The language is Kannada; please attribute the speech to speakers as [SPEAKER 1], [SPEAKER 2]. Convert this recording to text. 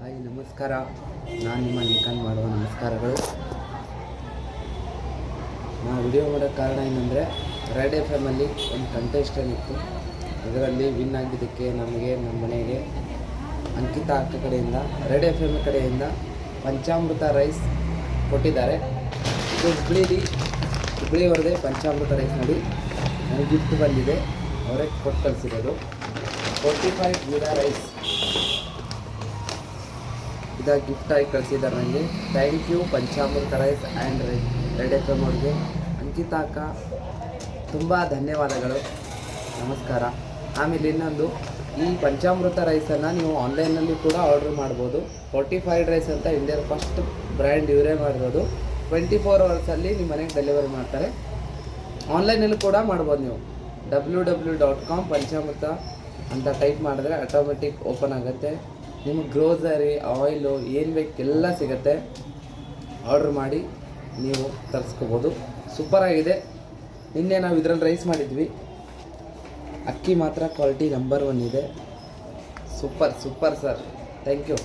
[SPEAKER 1] ಹಾಯ್ ನಮಸ್ಕಾರ. ನಾನು ನಿಮ್ಮ ನಿಖಾನ್ ಮಾಡುವ ನಮಸ್ಕಾರಗಳು. ನಾನು ವಿಡಿಯೋ ಮಾಡೋಕ್ಕೆ ಕಾರಣ ಏನಂದರೆ ರೆಡ್ ಎಫ್ ಎಮ್ಮಲ್ಲಿ ಒಂದು ಕಂಟೆಸ್ಟೆಂಟ್ ಇತ್ತು. ಇದರಲ್ಲಿ ವಿನ್ ಆಗಿದ್ದಕ್ಕೆ ನಮಗೆ ನಮ್ಮ ಮನೆಗೆ ಅಂಕಿತಾ ಅಕ್ಕ ಕಡೆಯಿಂದ ರೆಡ್ ಎಫ್ ಎಮ್ ಕಡೆಯಿಂದ ಪಂಚಾಮೃತ ರೈಸ್ ಕೊಟ್ಟಿದ್ದಾರೆ. ಇದು ಹುಬ್ಬಳ್ಳಿಯವ್ರದ್ದೇ ಪಂಚಾಮೃತ ರೈಸ್ ನೋಡಿ. ನನಗೆ ಗಿಫ್ಟ್ ಬಂದಿದೆ, ಅವರೇ ಕೊಟ್ಟು ಕಳಿಸಿರೋದು 45 ಜೀರಾ ರೈಸ್. ಇದಾಗಿ ಗಿಫ್ಟಾಗಿ ಕಳಿಸಿದ್ದಾರೆ ನನಗೆ. Thank you Panchamrita rice and red F M ಅವ್ರಿಗೆ. ಅಂಕಿತಾ ಅಕ್ಕ ತುಂಬ ಧನ್ಯವಾದಗಳು, ನಮಸ್ಕಾರ. ಆಮೇಲೆ ಇನ್ನೊಂದು, ಈ ಪಂಚಾಮೃತ ರೈಸನ್ನು ನೀವು ಆನ್ಲೈನಲ್ಲಿ ಕೂಡ ಆರ್ಡ್ರ್ ಮಾಡ್ಬೋದು. 45 ರೈಸ್ ಅಂತ ಇಂಡಿಯಾದ ಫಸ್ಟ್ ಬ್ರ್ಯಾಂಡ್ ಇವರೇ ಮಾಡಿರೋದು. 24 ಅವರ್ಸಲ್ಲಿ ನಿಮ್ಮ ಮನೆಗೆ ಡೆಲಿವರಿ ಮಾಡ್ತಾರೆ. ಆನ್ಲೈನಲ್ಲಿ ಕೂಡ ಮಾಡ್ಬೋದು. ನೀವು www.com ಪಂಚಾಮೃತ ಅಂತ ಟೈಪ್ ಮಾಡಿದ್ರೆ ಆಟೋಮೆಟಿಕ್ ಓಪನ್ ಆಗುತ್ತೆ. ನಿಮಗೆ ಗ್ರೋಸರಿ ಆಯಿಲು ಏನು ಬೇಕೆಲ್ಲ ಸಿಗುತ್ತೆ. ಆರ್ಡ್ರ್ ಮಾಡಿ ನೀವು ತರಿಸ್ಕೋಬೋದು. ಸೂಪರಾಗಿದೆ. ನಿನ್ನೆ ನಾವು ಇದರಲ್ಲಿ ರೈಸ್ ಮಾಡಿದ್ವಿ. ಅಕ್ಕಿ ಮಾತ್ರ ಕ್ವಾಲಿಟಿ ನಂಬರ್ 1 ಇದೆ. Super sir. Thank you.